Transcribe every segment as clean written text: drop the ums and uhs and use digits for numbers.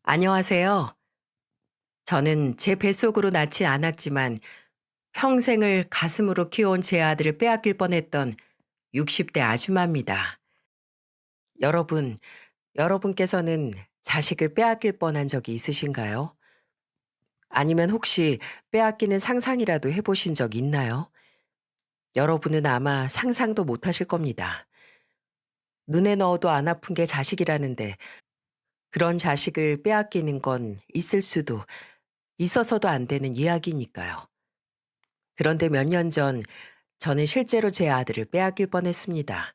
안녕하세요. 저는 제 뱃속으로 낳지 않았지만 평생을 가슴으로 키워온 제 아들을 빼앗길 뻔했던 60대 아줌마입니다. 여러분, 여러분께서는 자식을 빼앗길 뻔한 적이 있으신가요? 아니면 혹시 빼앗기는 상상이라도 해보신 적 있나요? 여러분은 아마 상상도 못 하실 겁니다. 눈에 넣어도 안 아픈 게 자식이라는데 그런 자식을 빼앗기는 건 있을 수도 있어서도 안 되는 이야기니까요. 그런데 몇 년 전 저는 실제로 제 아들을 빼앗길 뻔했습니다.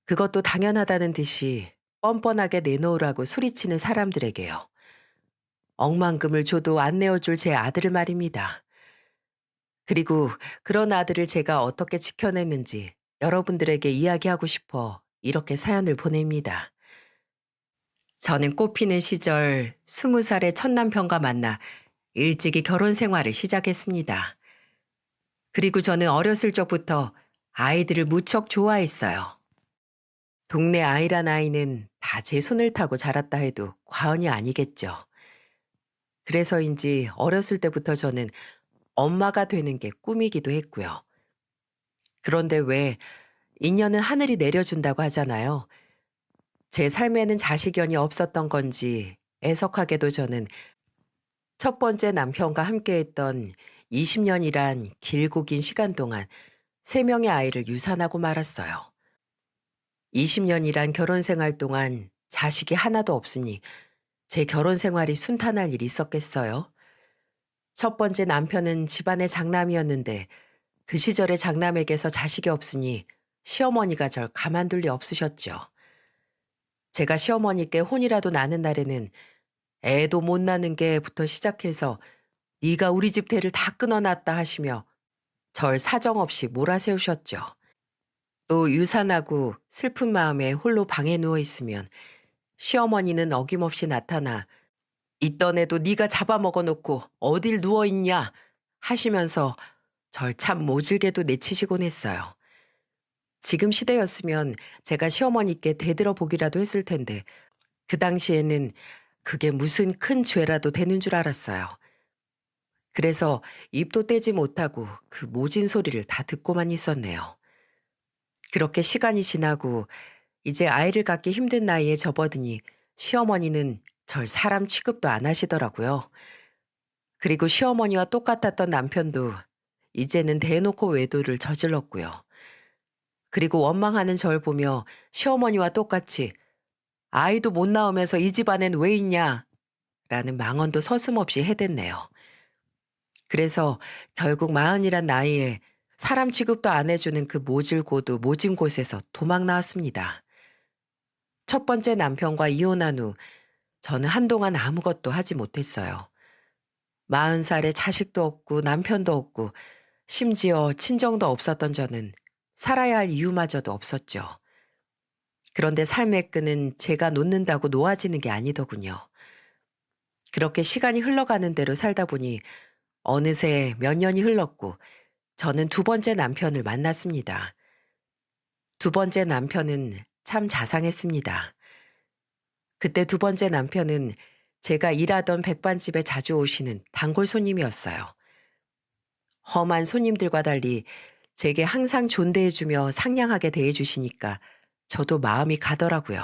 그것도 당연하다는 듯이 뻔뻔하게 내놓으라고 소리치는 사람들에게요. 억만금을 줘도 안 내어줄 제 아들을 말입니다. 그리고 그런 아들을 제가 어떻게 지켜냈는지 여러분들에게 이야기하고 싶어 이렇게 사연을 보냅니다. 저는 꽃피는 시절 20살의 첫 남편과 만나 일찍이 결혼 생활을 시작했습니다. 그리고 저는 어렸을 적부터 아이들을 무척 좋아했어요. 동네 아이란 아이는 다 제 손을 타고 자랐다 해도 과언이 아니겠죠. 그래서인지 어렸을 때부터 저는 엄마가 되는 게 꿈이기도 했고요. 그런데 왜 인연은 하늘이 내려준다고 하잖아요. 제 삶에는 자식연이 없었던 건지 애석하게도 저는 첫 번째 남편과 함께했던 20년이란 길고 긴 시간 동안 3명의 아이를 유산하고 말았어요. 20년이란 결혼 생활 동안 자식이 하나도 없으니 제 결혼 생활이 순탄할 일이 있었겠어요? 첫 번째 남편은 집안의 장남이었는데 그 시절에 장남에게서 자식이 없으니 시어머니가 절 가만둘 리 없으셨죠. 제가 시어머니께 혼이라도 나는 날에는 애도 못 낳는 게부터 시작해서 네가 우리 집 대를 다 끊어놨다 하시며 절 사정없이 몰아세우셨죠. 또 유산하고 슬픈 마음에 홀로 방에 누워 있으면 시어머니는 어김없이 나타나 있던 애도 네가 잡아먹어 놓고 어딜 누워 있냐 하시면서 절 참 모질게도 내치시곤 했어요. 지금 시대였으면 제가 시어머니께 대들어 보기라도 했을 텐데 그 당시에는 그게 무슨 큰 죄라도 되는 줄 알았어요. 그래서 입도 떼지 못하고 그 모진 소리를 다 듣고만 있었네요. 그렇게 시간이 지나고 이제 아이를 갖기 힘든 나이에 접어드니 시어머니는 절 사람 취급도 안 하시더라고요. 그리고 시어머니와 똑같았던 남편도 이제는 대놓고 외도를 저질렀고요. 그리고 원망하는 절 보며 시어머니와 똑같이 아이도 못 낳으면서 이 집안엔 왜 있냐? 라는 망언도 서슴없이 해댔네요. 그래서 결국 마흔이란 나이에 사람 취급도 안 해주는 그 모질고도 모진 곳에서 도망 나왔습니다. 첫 번째 남편과 이혼한 후 저는 한동안 아무것도 하지 못했어요. 40살에 자식도 없고 남편도 없고 심지어 친정도 없었던 저는 살아야 할 이유마저도 없었죠. 그런데 삶의 끈은 제가 놓는다고 놓아지는 게 아니더군요. 그렇게 시간이 흘러가는 대로 살다 보니 어느새 몇 년이 흘렀고 저는 두 번째 남편을 만났습니다. 두 번째 남편은 참 자상했습니다. 그때 두 번째 남편은 제가 일하던 백반집에 자주 오시는 단골 손님이었어요. 험한 손님들과 달리 제게 항상 존대해주며 상냥하게 대해주시니까 저도 마음이 가더라고요.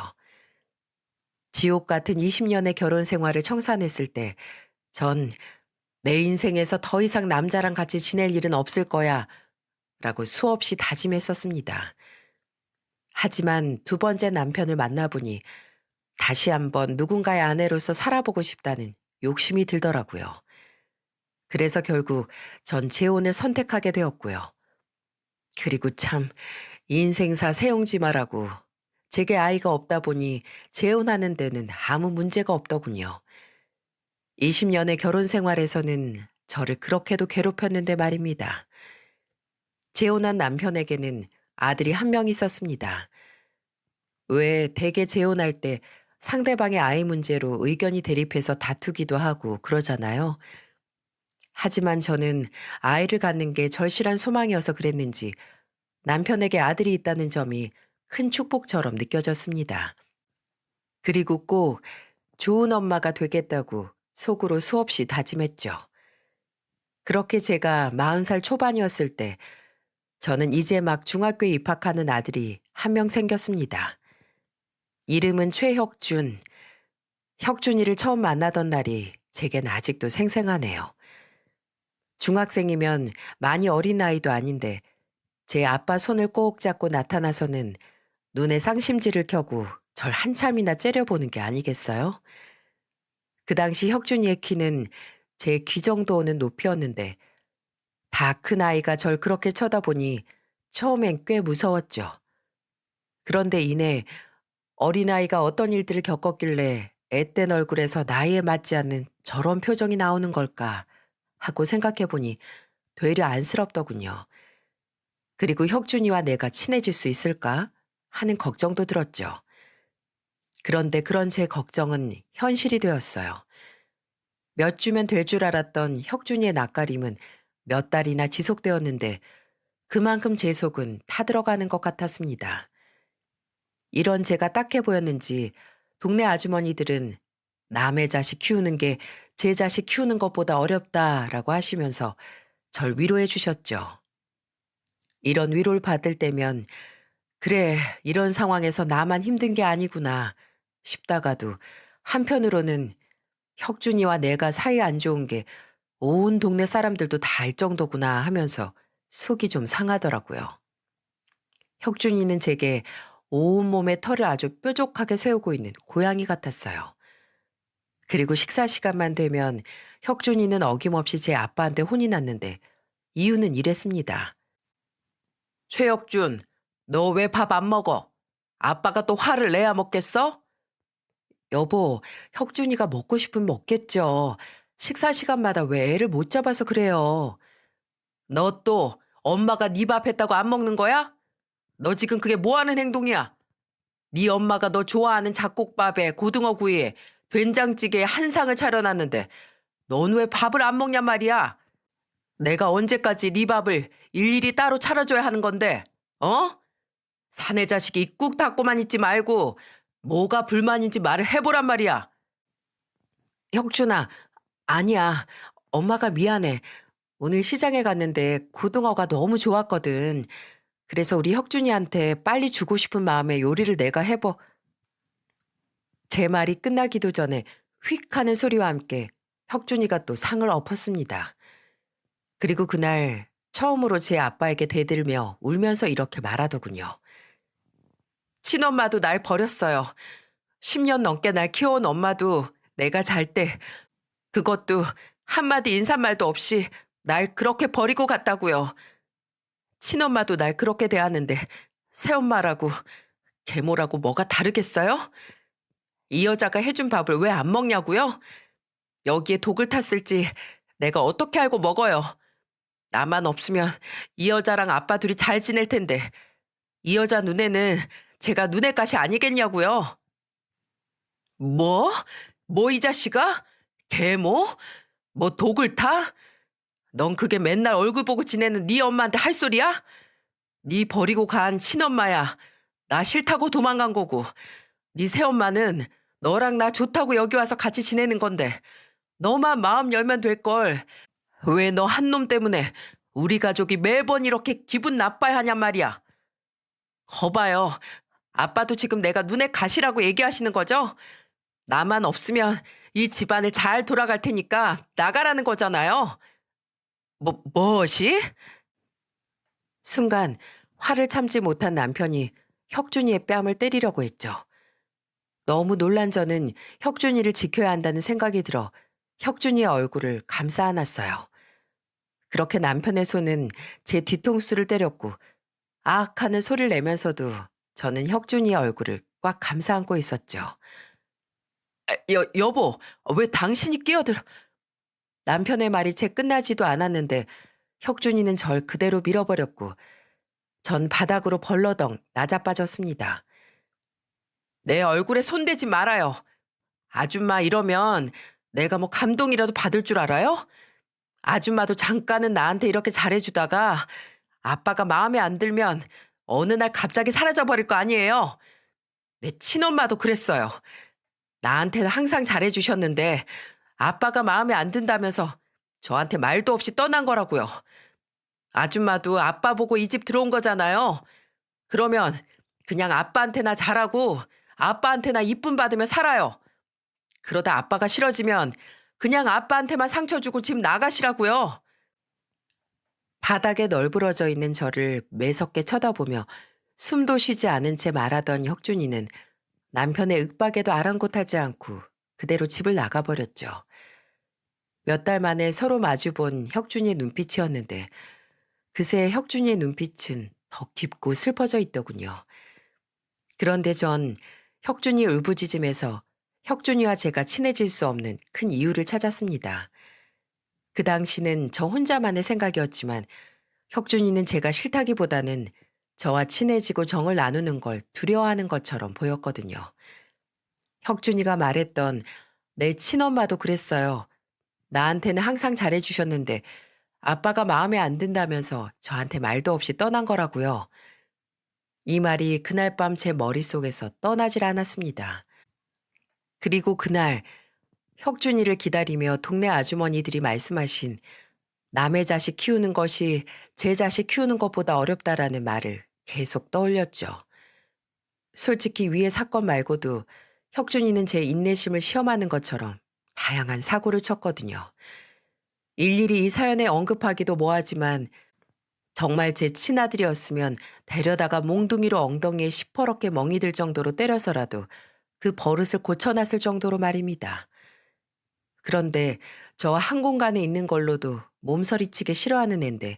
지옥 같은 20년의 결혼 생활을 청산했을 때 전 내 인생에서 더 이상 남자랑 같이 지낼 일은 없을 거야 라고 수없이 다짐했었습니다. 하지만 두 번째 남편을 만나보니 다시 한번 누군가의 아내로서 살아보고 싶다는 욕심이 들더라고요. 그래서 결국 전 재혼을 선택하게 되었고요. 그리고 참 인생사 세용지마라고 제게 아이가 없다 보니 재혼하는 데는 아무 문제가 없더군요. 20년의 결혼 생활에서는 저를 그렇게도 괴롭혔는데 말입니다. 재혼한 남편에게는 아들이 한 명 있었습니다. 왜 대개 재혼할 때 상대방의 아이 문제로 의견이 대립해서 다투기도 하고 그러잖아요. 하지만 저는 아이를 갖는 게 절실한 소망이어서 그랬는지 남편에게 아들이 있다는 점이 큰 축복처럼 느껴졌습니다. 그리고 꼭 좋은 엄마가 되겠다고 속으로 수없이 다짐했죠. 그렇게 제가 40살 초반이었을 때 저는 이제 막 중학교에 입학하는 아들이 한 명 생겼습니다. 이름은 최혁준. 혁준이를 처음 만나던 날이 제겐 아직도 생생하네요. 중학생이면 많이 어린 나이도 아닌데 제 아빠 손을 꼭 잡고 나타나서는 눈에 쌍심지를 켜고 절 한참이나 째려보는 게 아니겠어요? 그 당시 혁준이의 키는 제 귀 정도 오는 높이였는데 다 큰 아이가 절 그렇게 쳐다보니 처음엔 꽤 무서웠죠. 그런데 이내 어린아이가 어떤 일들을 겪었길래 앳된 얼굴에서 나이에 맞지 않는 저런 표정이 나오는 걸까 하고 생각해보니 되려 안쓰럽더군요. 그리고 혁준이와 내가 친해질 수 있을까 하는 걱정도 들었죠. 그런데 그런 제 걱정은 현실이 되었어요. 몇 주면 될 줄 알았던 혁준이의 낯가림은 몇 달이나 지속되었는데 그만큼 제 속은 타들어가는 것 같았습니다. 이런 제가 딱해 보였는지 동네 아주머니들은 남의 자식 키우는 게 제 자식 키우는 것보다 어렵다라고 하시면서 절 위로해 주셨죠. 이런 위로를 받을 때면 그래, 이런 상황에서 나만 힘든 게 아니구나 싶다가도 한편으로는 혁준이와 내가 사이 안 좋은 게 온 동네 사람들도 다 알 정도구나 하면서 속이 좀 상하더라고요. 혁준이는 제게 온몸에 털을 아주 뾰족하게 세우고 있는 고양이 같았어요. 그리고 식사 시간만 되면 혁준이는 어김없이 제 아빠한테 혼이 났는데 이유는 이랬습니다. 최혁준, 너 왜 밥 안 먹어? 아빠가 또 화를 내야 먹겠어? 여보, 혁준이가 먹고 싶으면 먹겠죠. 식사 시간마다 왜 애를 못 잡아서 그래요. 너 또 엄마가 네 밥 했다고 안 먹는 거야? 너 지금 그게 뭐 하는 행동이야? 네 엄마가 너 좋아하는 잡곡밥에 고등어 구이에 된장찌개에 한 상을 차려놨는데 넌 왜 밥을 안 먹냔 말이야? 내가 언제까지 네 밥을 일일이 따로 차려줘야 하는 건데, 어? 사내 자식이 꾹 닫고만 있지 말고 뭐가 불만인지 말을 해보란 말이야. 혁준아, 아니야. 엄마가 미안해. 오늘 시장에 갔는데 고등어가 너무 좋았거든. 그래서 우리 혁준이한테 빨리 주고 싶은 마음에 요리를 내가 제 말이 끝나기도 전에 휙 하는 소리와 함께 혁준이가 또 상을 엎었습니다. 그리고 그날 처음으로 제 아빠에게 대들며 울면서 이렇게 말하더군요. 친엄마도 날 버렸어요. 10년 넘게 날 키워온 엄마도 내가 잘 때 그것도 한마디 인사말도 없이 날 그렇게 버리고 갔다고요. 친엄마도 날 그렇게 대하는데 새엄마라고 계모라고 뭐가 다르겠어요? 이 여자가 해준 밥을 왜 안 먹냐고요? 여기에 독을 탔을지 내가 어떻게 알고 먹어요? 나만 없으면 이 여자랑 아빠 둘이 잘 지낼 텐데 이 여자 눈에는 제가 눈의 가시 아니겠냐고요? 뭐? 뭐 이 자식아? 계모? 뭐 독을 타? 넌 그게 맨날 얼굴 보고 지내는 네 엄마한테 할 소리야? 네 버리고 간 친엄마야. 나 싫다고 도망간 거고. 네 새엄마는 너랑 나 좋다고 여기 와서 같이 지내는 건데 너만 마음 열면 될걸. 왜 너 한 놈 때문에 우리 가족이 매번 이렇게 기분 나빠야 하냔 말이야. 거봐요. 아빠도 지금 내가 눈에 가시라고 얘기하시는 거죠? 나만 없으면 이 집안을 잘 돌아갈 테니까 나가라는 거잖아요. 뭐시? 순간 화를 참지 못한 남편이 혁준이의 뺨을 때리려고 했죠. 너무 놀란 저는 혁준이를 지켜야 한다는 생각이 들어 혁준이의 얼굴을 감싸 안았어요. 그렇게 남편의 손은 제 뒤통수를 때렸고 아악 하는 소리를 내면서도 저는 혁준이의 얼굴을 꽉 감싸 안고 있었죠. 여보, 왜 당신이 끼어들어? 남편의 말이 채 끝나지도 않았는데 혁준이는 절 그대로 밀어버렸고 전 바닥으로 벌러덩 낮아빠졌습니다. 내 얼굴에 손대지 말아요. 아줌마 이러면 내가 뭐 감동이라도 받을 줄 알아요? 아줌마도 잠깐은 나한테 이렇게 잘해주다가 아빠가 마음에 안 들면 어느 날 갑자기 사라져버릴 거 아니에요. 내 친엄마도 그랬어요. 나한테는 항상 잘해주셨는데 아빠가 마음에 안 든다면서 저한테 말도 없이 떠난 거라고요. 아줌마도 아빠 보고 이 집 들어온 거잖아요. 그러면 그냥 아빠한테나 잘하고 아빠한테나 이쁨 받으며 살아요. 그러다 아빠가 싫어지면 그냥 아빠한테만 상처 주고 집 나가시라고요. 바닥에 널브러져 있는 저를 매섭게 쳐다보며 숨도 쉬지 않은 채 말하던 혁준이는 남편의 윽박에도 아랑곳하지 않고 그대로 집을 나가버렸죠. 몇 달 만에 서로 마주본 혁준이의 눈빛이었는데 그새 혁준이의 눈빛은 더 깊고 슬퍼져 있더군요. 그런데 전 혁준이 울부짖음에서 혁준이와 제가 친해질 수 없는 큰 이유를 찾았습니다. 그 당시는 저 혼자만의 생각이었지만 혁준이는 제가 싫다기보다는 저와 친해지고 정을 나누는 걸 두려워하는 것처럼 보였거든요. 혁준이가 말했던 내 친엄마도 그랬어요. 나한테는 항상 잘해주셨는데 아빠가 마음에 안 든다면서 저한테 말도 없이 떠난 거라고요. 이 말이 그날 밤 제 머릿속에서 떠나질 않았습니다. 그리고 그날 혁준이를 기다리며 동네 아주머니들이 말씀하신 남의 자식 키우는 것이 제 자식 키우는 것보다 어렵다라는 말을 계속 떠올렸죠. 솔직히 위의 사건 말고도 혁준이는 제 인내심을 시험하는 것처럼 다양한 사고를 쳤거든요. 일일이 이 사연에 언급하기도 뭐하지만 정말 제 친아들이었으면 데려다가 몽둥이로 엉덩이에 시퍼렇게 멍이 들 정도로 때려서라도 그 버릇을 고쳐놨을 정도로 말입니다. 그런데 저 한 공간에 있는 걸로도 몸서리치게 싫어하는 앤데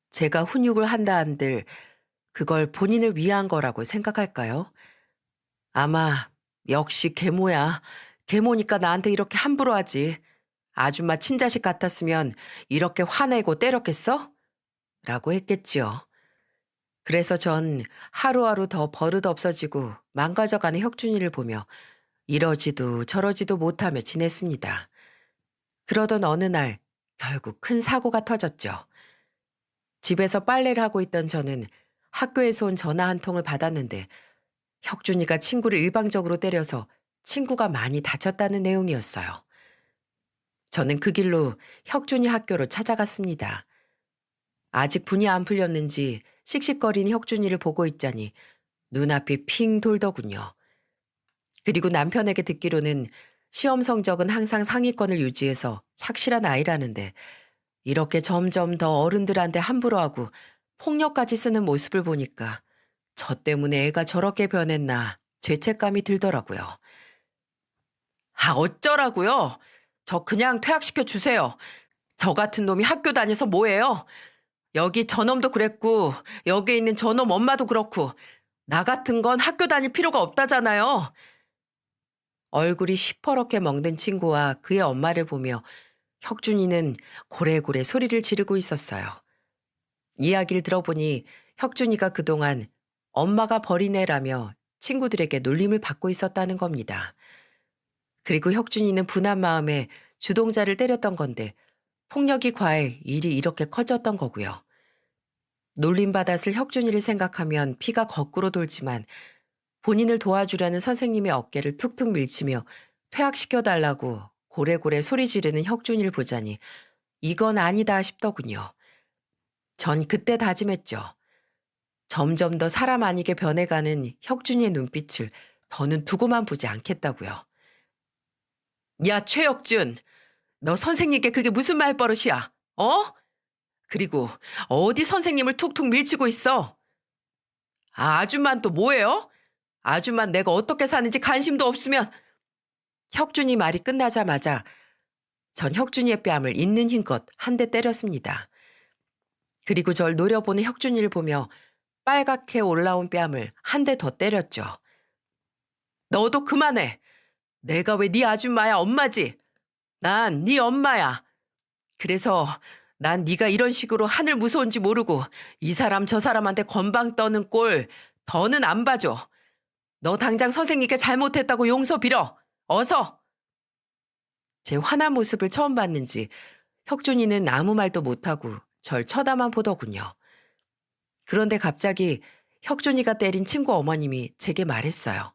제가 훈육을 한다 한들 그걸 본인을 위한 거라고 생각할까요? 아마 역시 계모야. 계모니까 나한테 이렇게 함부로 하지. 아줌마 친자식 같았으면 이렇게 화내고 때렸겠어? 라고 했겠지요. 그래서 전 하루하루 더 버릇 없어지고 망가져가는 혁준이를 보며 이러지도 저러지도 못하며 지냈습니다. 그러던 어느 날 결국 큰 사고가 터졌죠. 집에서 빨래를 하고 있던 저는 학교에서 온 전화 한 통을 받았는데 혁준이가 친구를 일방적으로 때려서 친구가 많이 다쳤다는 내용이었어요. 저는 그 길로 혁준이 학교로 찾아갔습니다. 아직 분이 안 풀렸는지 씩씩거리는 혁준이를 보고 있자니 눈앞이 핑 돌더군요. 그리고 남편에게 듣기로는 시험 성적은 항상 상위권을 유지해서 착실한 아이라는데 이렇게 점점 더 어른들한테 함부로 하고 폭력까지 쓰는 모습을 보니까 저 때문에 애가 저렇게 변했나 죄책감이 들더라고요. 아, 어쩌라고요? 저 그냥 퇴학시켜 주세요. 저 같은 놈이 학교 다녀서 뭐해요? 여기 저놈도 그랬고 여기 있는 저놈 엄마도 그렇고 나 같은 건 학교 다닐 필요가 없다잖아요. 얼굴이 시퍼렇게 먹는 친구와 그의 엄마를 보며 혁준이는 고래고래 소리를 지르고 있었어요. 이야기를 들어보니 혁준이가 그동안 엄마가 버린 애라며 친구들에게 놀림을 받고 있었다는 겁니다. 그리고 혁준이는 분한 마음에 주동자를 때렸던 건데 폭력이 과해 일이 이렇게 커졌던 거고요. 놀림받았을 혁준이를 생각하면 피가 거꾸로 돌지만 본인을 도와주려는 선생님의 어깨를 툭툭 밀치며 퇴학시켜달라고 고래고래 소리 지르는 혁준이를 보자니 이건 아니다 싶더군요. 전 그때 다짐했죠. 점점 더 사람 아니게 변해가는 혁준이의 눈빛을 더는 두고만 보지 않겠다고요. 야, 최혁준, 너 선생님께 그게 무슨 말버릇이야? 어? 그리고 어디 선생님을 툭툭 밀치고 있어? 아, 아줌만 또 뭐예요? 아줌만 내가 어떻게 사는지 관심도 없으면. 혁준이 말이 끝나자마자 전 혁준이의 뺨을 있는 힘껏 한 대 때렸습니다. 그리고 절 노려보는 혁준이를 보며 빨갛게 올라온 뺨을 한 대 더 때렸죠. 너도 그만해. 내가 왜 네 아줌마야, 엄마지? 난 네 엄마야. 그래서 난 네가 이런 식으로 하늘 무서운지 모르고 이 사람 저 사람한테 건방 떠는 꼴 더는 안 봐줘. 너 당장 선생님께 잘못했다고 용서 빌어. 어서. 제 화난 모습을 처음 봤는지 혁준이는 아무 말도 못하고 절 쳐다만 보더군요. 그런데 갑자기 혁준이가 때린 친구 어머님이 제게 말했어요.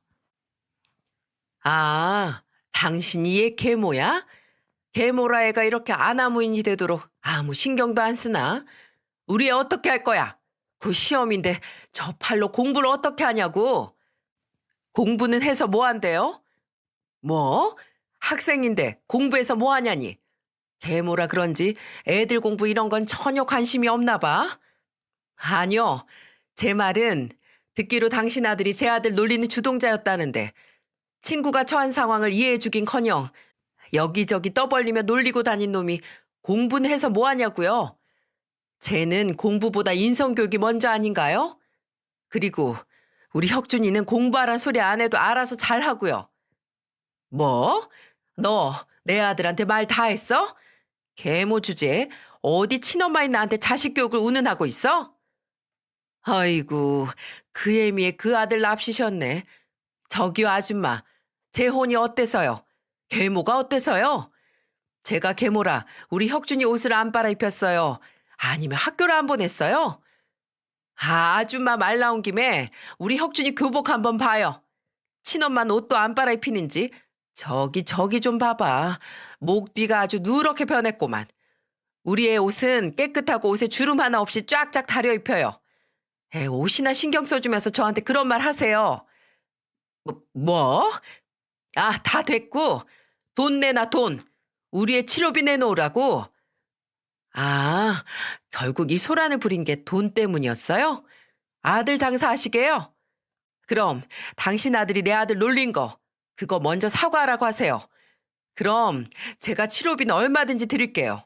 아, 당신이 얘 계모야? 계모라 애가 이렇게 아나무인이 되도록 아무 신경도 안 쓰나? 우리 애 어떻게 할 거야? 그 시험인데 저 팔로 공부를 어떻게 하냐고? 공부는 해서 뭐 한대요? 뭐? 학생인데 공부해서 뭐 하냐니? 계모라 그런지 애들 공부 이런 건 전혀 관심이 없나 봐. 아니요. 제 말은 듣기로 당신 아들이 제 아들 놀리는 주동자였다는데 친구가 처한 상황을 이해해주긴커녕 여기저기 떠벌리며 놀리고 다닌 놈이 공부는 해서 뭐 하냐고요? 쟤는 공부보다 인성교육이 먼저 아닌가요? 그리고 우리 혁준이는 공부하란 소리 안 해도 알아서 잘하고요. 뭐? 너 내 아들한테 말 다 했어? 계모 주제 어디 친엄마인 나한테 자식 교육을 운운하고 있어? 아이고 그 애미에 그 아들 납시셨네. 저기요 아줌마 제 혼이 어때서요? 계모가 어때서요? 제가 계모라 우리 혁준이 옷을 안 빨아입혔어요. 아니면 학교를 안 보냈어요? 아, 아줌마 말 나온 김에 우리 혁준이 교복 한번 봐요. 친엄만 옷도 안 빨아입히는지 저기 좀 봐봐. 목 뒤가 아주 누렇게 변했구만. 우리 애 옷은 깨끗하고 옷에 주름 하나 없이 쫙쫙 다려 입혀요. 애 옷이나 신경 써주면서 저한테 그런 말 하세요. 뭐? 아, 다 됐고 돈 내놔 돈. 우리 애 치료비 내놓으라고. 아, 결국 이 소란을 부린 게 돈 때문이었어요? 아들 장사하시게요? 그럼 당신 아들이 내 아들 놀린 거 그거 먼저 사과하라고 하세요. 그럼 제가 치료비는 얼마든지 드릴게요.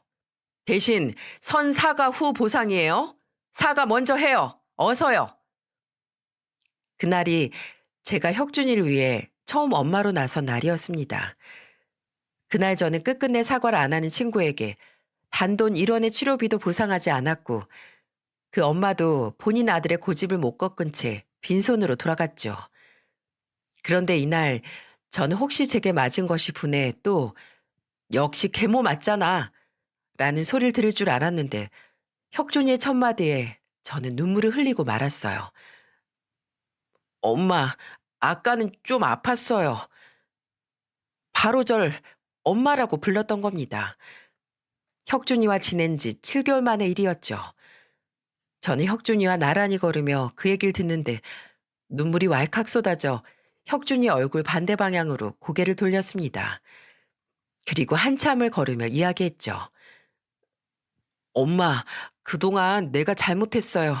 대신 선 사과 후 보상이에요. 사과 먼저 해요. 어서요. 그날이 제가 혁준이를 위해 처음 엄마로 나선 날이었습니다. 그날 저는 끝끝내 사과를 안 하는 친구에게 단돈 1원의 치료비도 보상하지 않았고 그 엄마도 본인 아들의 고집을 못 꺾은 채 빈손으로 돌아갔죠. 그런데 이날 저는 혹시 제게 맞은 것이 분해 또 역시 계모 맞잖아 라는 소리를 들을 줄 알았는데 혁준이의 첫마디에 저는 눈물을 흘리고 말았어요. 엄마, 아까는 좀 아팠어요. 바로 절 엄마라고 불렀던 겁니다. 혁준이와 지낸 지 7개월 만의 일이었죠. 저는 혁준이와 나란히 걸으며 그 얘기를 듣는데 눈물이 왈칵 쏟아져 혁준이 얼굴 반대 방향으로 고개를 돌렸습니다. 그리고 한참을 걸으며 이야기했죠. 엄마, 그동안 내가 잘못했어요.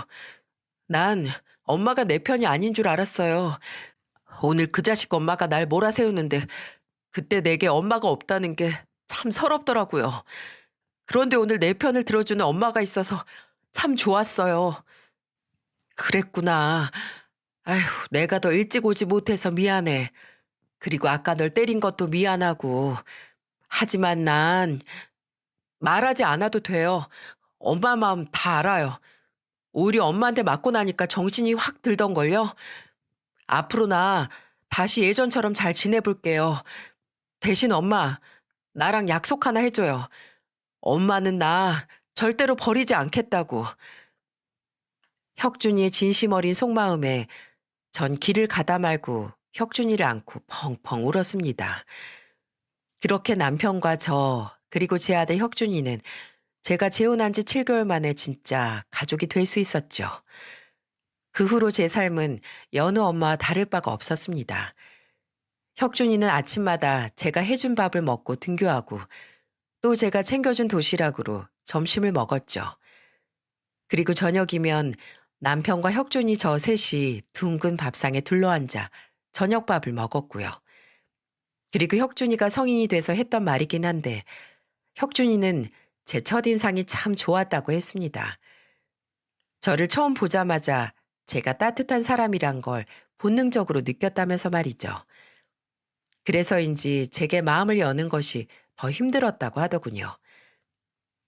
난 엄마가 내 편이 아닌 줄 알았어요. 오늘 그 자식 엄마가 날 몰아세우는데 그때 내게 엄마가 없다는 게 참 서럽더라고요. 그런데 오늘 내 편을 들어주는 엄마가 있어서 참 좋았어요. 그랬구나. 아휴, 내가 더 일찍 오지 못해서 미안해. 그리고 아까 널 때린 것도 미안하고. 하지만 난 말하지 않아도 돼요. 엄마 마음 다 알아요. 오히려 엄마한테 맞고 나니까 정신이 확 들던걸요. 앞으로 나 다시 예전처럼 잘 지내볼게요. 대신 엄마, 나랑 약속 하나 해줘요. 엄마는 나 절대로 버리지 않겠다고. 혁준이의 진심 어린 속마음에 전 길을 가다 말고 혁준이를 안고 펑펑 울었습니다. 그렇게 남편과 저 그리고 제 아들 혁준이는 제가 재혼한 지 7개월 만에 진짜 가족이 될 수 있었죠. 그 후로 제 삶은 여느 엄마와 다를 바가 없었습니다. 혁준이는 아침마다 제가 해준 밥을 먹고 등교하고 또 제가 챙겨준 도시락으로 점심을 먹었죠. 그리고 저녁이면 남편과 혁준이 저 셋이 둥근 밥상에 둘러앉아 저녁밥을 먹었고요. 그리고 혁준이가 성인이 돼서 했던 말이긴 한데 혁준이는 제 첫인상이 참 좋았다고 했습니다. 저를 처음 보자마자 제가 따뜻한 사람이란 걸 본능적으로 느꼈다면서 말이죠. 그래서인지 제게 마음을 여는 것이 더 힘들었다고 하더군요.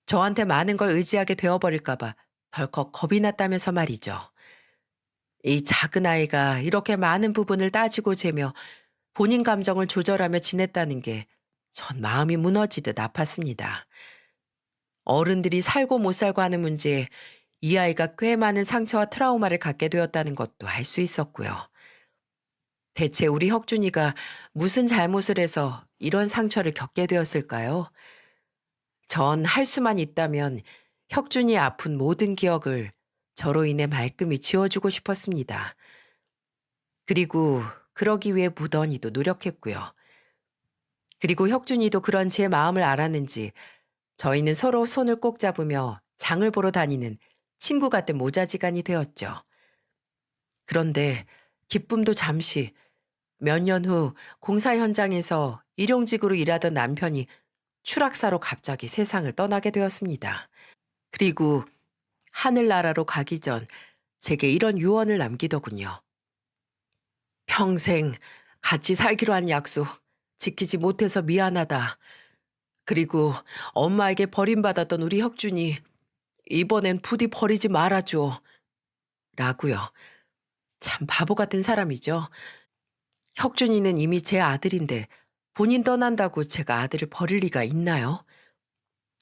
저한테 많은 걸 의지하게 되어버릴까봐 덜컥 겁이 났다면서 말이죠. 이 작은 아이가 이렇게 많은 부분을 따지고 재며 본인 감정을 조절하며 지냈다는 게 전 마음이 무너지듯 아팠습니다. 어른들이 살고 못 살고 하는 문제에 이 아이가 꽤 많은 상처와 트라우마를 갖게 되었다는 것도 알 수 있었고요. 대체 우리 혁준이가 무슨 잘못을 해서 이런 상처를 겪게 되었을까요? 전 할 수만 있다면 혁준이 아픈 모든 기억을 저로 인해 말끔히 지워주고 싶었습니다. 그리고 그러기 위해 무던히도 노력했고요. 그리고 혁준이도 그런 제 마음을 알았는지 저희는 서로 손을 꼭 잡으며 장을 보러 다니는 친구 같은 모자지간이 되었죠. 그런데 기쁨도 잠시 몇 년 후 공사 현장에서 일용직으로 일하던 남편이 추락사로 갑자기 세상을 떠나게 되었습니다. 그리고 하늘나라로 가기 전 제게 이런 유언을 남기더군요. 평생 같이 살기로 한 약속 지키지 못해서 미안하다. 그리고 엄마에게 버림받았던 우리 혁준이 이번엔 부디 버리지 말아줘. 라고요. 참 바보 같은 사람이죠. 혁준이는 이미 제 아들인데 본인 떠난다고 제가 아들을 버릴 리가 있나요?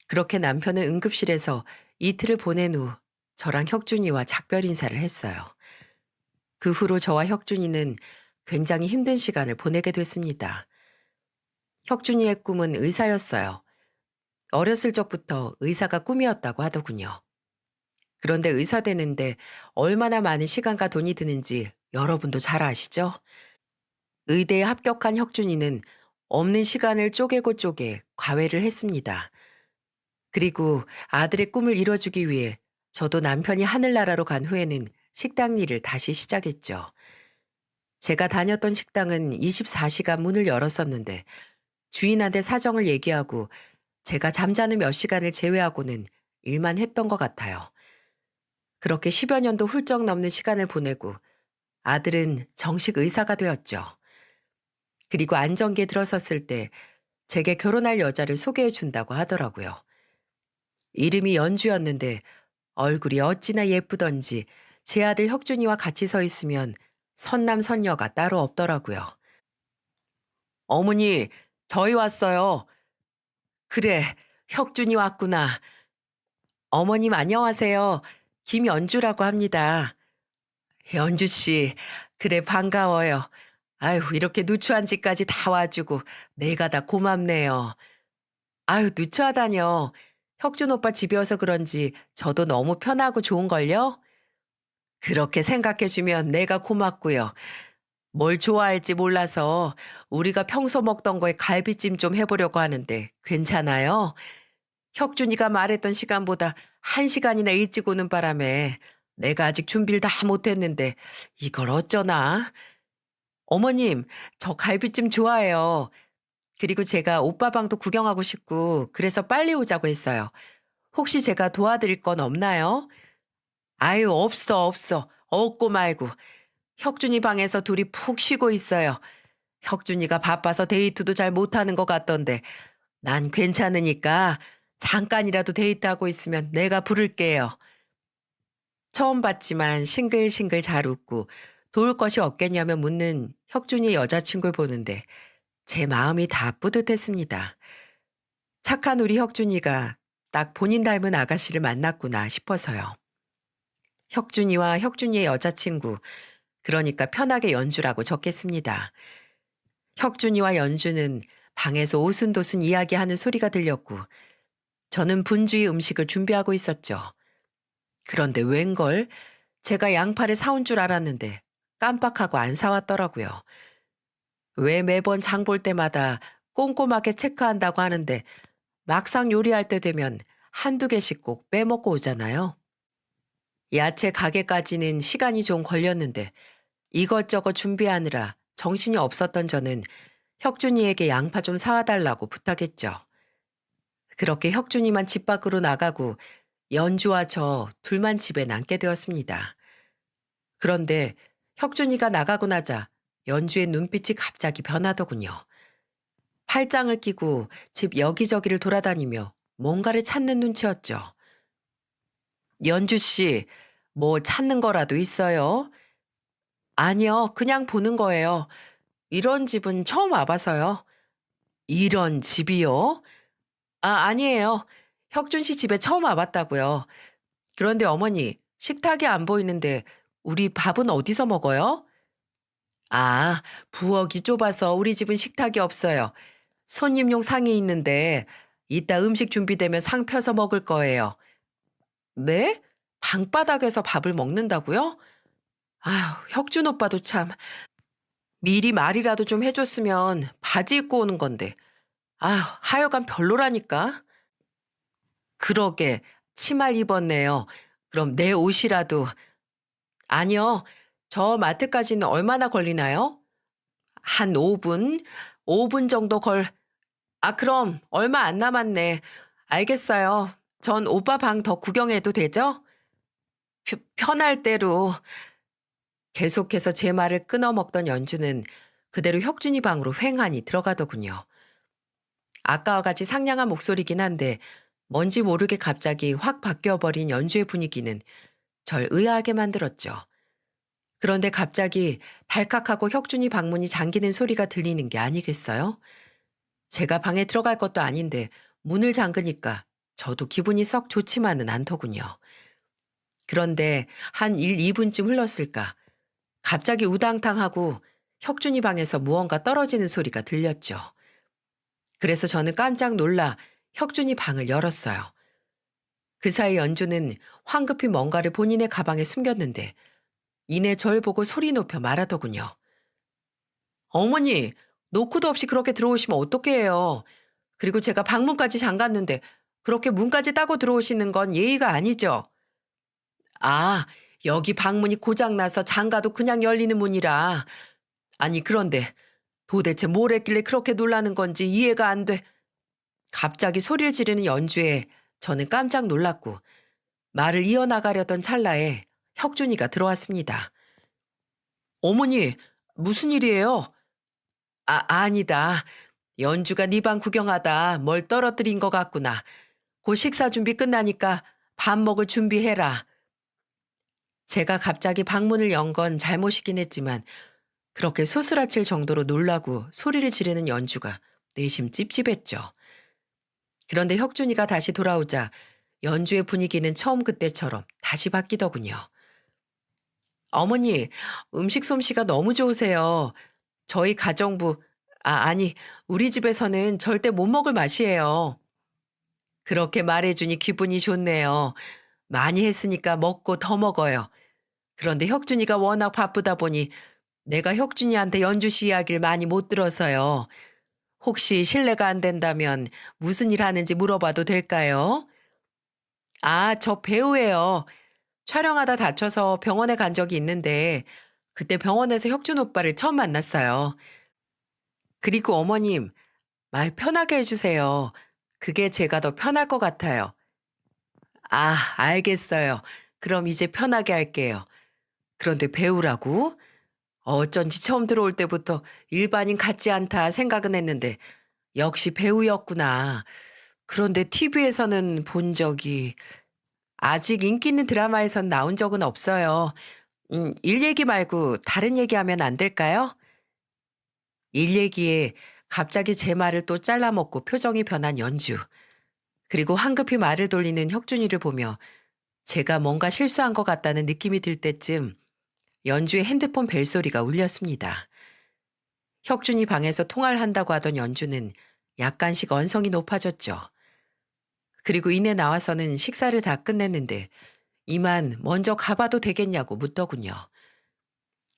그렇게 남편은 응급실에서 이틀을 보낸 후 저랑 혁준이와 작별 인사를 했어요. 그 후로 저와 혁준이는 굉장히 힘든 시간을 보내게 됐습니다. 혁준이의 꿈은 의사였어요. 어렸을 적부터 의사가 꿈이었다고 하더군요. 그런데 의사 되는데 얼마나 많은 시간과 돈이 드는지 여러분도 잘 아시죠? 의대에 합격한 혁준이는 없는 시간을 쪼개고 쪼개 과외를 했습니다. 그리고 아들의 꿈을 이뤄주기 위해 저도 남편이 하늘나라로 간 후에는 식당 일을 다시 시작했죠. 제가 다녔던 식당은 24시간 문을 열었었는데 주인한테 사정을 얘기하고 제가 잠자는 몇 시간을 제외하고는 일만 했던 것 같아요. 그렇게 10여 년도 훌쩍 넘는 시간을 보내고 아들은 정식 의사가 되었죠. 그리고 안정기에 들어섰을 때 제게 결혼할 여자를 소개해 준다고 하더라고요. 이름이 연주였는데 얼굴이 어찌나 예쁘던지 제 아들 혁준이와 같이 서 있으면 선남선녀가 따로 없더라고요. 어머니, 저희 왔어요. 그래, 혁준이 왔구나. 어머님 안녕하세요. 김연주라고 합니다. 연주 씨, 그래 반가워요. 아유, 이렇게 누추한 집까지 다 와주고 내가 다 고맙네요. 아유, 누추하다뇨. 혁준 오빠 집에 와서 그런지 저도 너무 편하고 좋은걸요? 그렇게 생각해주면 내가 고맙고요. 뭘 좋아할지 몰라서 우리가 평소 먹던 거에 갈비찜 좀 해보려고 하는데 괜찮아요? 혁준이가 말했던 시간보다 1시간이나 일찍 오는 바람에 내가 아직 준비를 다 못했는데 이걸 어쩌나? 어머님, 저 갈비찜 좋아해요. 그리고 제가 오빠 방도 구경하고 싶고 그래서 빨리 오자고 했어요. 혹시 제가 도와드릴 건 없나요? 아유, 없어, 없어. 없고 말고. 혁준이 방에서 둘이 푹 쉬고 있어요. 혁준이가 바빠서 데이트도 잘 못하는 것 같던데 난 괜찮으니까 잠깐이라도 데이트하고 있으면 내가 부를게요. 처음 봤지만 싱글싱글 잘 웃고 도울 것이 없겠냐며 묻는 혁준이 여자친구를 보는데 제 마음이 다 뿌듯했습니다. 착한 우리 혁준이가 딱 본인 닮은 아가씨를 만났구나 싶어서요. 혁준이와 혁준이의 여자친구, 그러니까 편하게 연주라고 적겠습니다. 혁준이와 연주는 방에서 오순도순 이야기하는 소리가 들렸고 저는 분주히 음식을 준비하고 있었죠. 그런데 웬걸 제가 양파를 사온 줄 알았는데 깜빡하고 안 사왔더라고요. 왜 매번 장볼 때마다 꼼꼼하게 체크한다고 하는데 막상 요리할 때 되면 한두 개씩 꼭 빼먹고 오잖아요. 야채 가게까지는 시간이 좀 걸렸는데 이것저것 준비하느라 정신이 없었던 저는 혁준이에게 양파 좀 사와달라고 부탁했죠. 그렇게 혁준이만 집 밖으로 나가고 연주와 저 둘만 집에 남게 되었습니다. 그런데 혁준이가 나가고 나자 연주의 눈빛이 갑자기 변하더군요. 팔짱을 끼고 집 여기저기를 돌아다니며 뭔가를 찾는 눈치였죠. 연주 씨, 뭐 찾는 거라도 있어요? 아니요, 그냥 보는 거예요. 이런 집은 처음 와봐서요. 이런 집이요? 아, 아니에요. 혁준 씨 집에 처음 와봤다고요. 그런데 어머니, 식탁이 안 보이는데 우리 밥은 어디서 먹어요? 아, 부엌이 좁아서 우리 집은 식탁이 없어요. 손님용 상이 있는데 이따 음식 준비되면 상 펴서 먹을 거예요. 네? 방바닥에서 밥을 먹는다고요? 아휴, 혁준 오빠도 참. 미리 말이라도 좀 해줬으면 바지 입고 오는 건데. 아휴, 하여간 별로라니까. 그러게, 치마를 입었네요. 그럼 내 옷이라도. 아니요, 저 마트까지는 얼마나 걸리나요? 한 5분? 5분 정도 그럼 얼마 안 남았네. 알겠어요. 전 오빠 방 더 구경해도 되죠? 편할 대로. 계속해서 제 말을 끊어먹던 연주는 그대로 혁준이 방으로 횡하니 들어가더군요. 아까와 같이 상냥한 목소리긴 한데 뭔지 모르게 갑자기 확 바뀌어버린 연주의 분위기는 절 의아하게 만들었죠. 그런데 갑자기 달칵하고 혁준이 방문이 잠기는 소리가 들리는 게 아니겠어요? 제가 방에 들어갈 것도 아닌데 문을 잠그니까 저도 기분이 썩 좋지만은 않더군요. 그런데 한 1, 2분쯤 흘렀을까 갑자기 우당탕하고 혁준이 방에서 무언가 떨어지는 소리가 들렸죠. 그래서 저는 깜짝 놀라 혁준이 방을 열었어요. 그 사이 연주는 황급히 뭔가를 본인의 가방에 숨겼는데 이내 절 보고 소리 높여 말하더군요. 어머니, 노크도 없이 그렇게 들어오시면 어떡해요. 그리고 제가 방문까지 잠갔는데 그렇게 문까지 따고 들어오시는 건 예의가 아니죠. 아, 여기 방문이 고장나서 잠가도 그냥 열리는 문이라. 아니, 그런데 도대체 뭘 했길래 그렇게 놀라는 건지 이해가 안 돼. 갑자기 소리를 지르는 연주에 저는 깜짝 놀랐고 말을 이어나가려던 찰나에 혁준이가 들어왔습니다. 어머니, 무슨 일이에요? 아니다. 연주가 네 방 구경하다 뭘 떨어뜨린 것 같구나. 곧 식사 준비 끝나니까 밥 먹을 준비해라. 제가 갑자기 방문을 연 건 잘못이긴 했지만 그렇게 소스라칠 정도로 놀라고 소리를 지르는 연주가 내심 찝찝했죠. 그런데 혁준이가 다시 돌아오자 연주의 분위기는 처음 그때처럼 다시 바뀌더군요. 어머니, 음식 솜씨가 너무 좋으세요. 저희 가정부, 아니, 우리 집에서는 절대 못 먹을 맛이에요. 그렇게 말해주니 기분이 좋네요. 많이 했으니까 먹고 더 먹어요. 그런데 혁준이가 워낙 바쁘다 보니 내가 혁준이한테 연주 씨 이야기를 많이 못 들어서요. 혹시 실례가 안 된다면 무슨 일 하는지 물어봐도 될까요? 저 배우예요. 촬영하다 다쳐서 병원에 간 적이 있는데 그때 병원에서 혁준 오빠를 처음 만났어요. 그리고 어머님, 말 편하게 해주세요. 그게 제가 더 편할 것 같아요. 알겠어요. 그럼 이제 편하게 할게요. 그런데 배우라고? 어쩐지 처음 들어올 때부터 일반인 같지 않다 생각은 했는데 역시 배우였구나. 그런데 TV에서는 본 적이 아직 인기 있는 드라마에선 나온 적은 없어요. 일 얘기 말고 다른 얘기하면 안 될까요? 일 얘기에 갑자기 제 말을 또 잘라먹고 표정이 변한 연주. 그리고 황급히 말을 돌리는 혁준이를 보며 제가 뭔가 실수한 것 같다는 느낌이 들 때쯤 연주의 핸드폰 벨소리가 울렸습니다. 혁준이 방에서 통화를 한다고 하던 연주는 약간씩 언성이 높아졌죠. 그리고 이내 나와서는 식사를 다 끝냈는데 이만 먼저 가봐도 되겠냐고 묻더군요.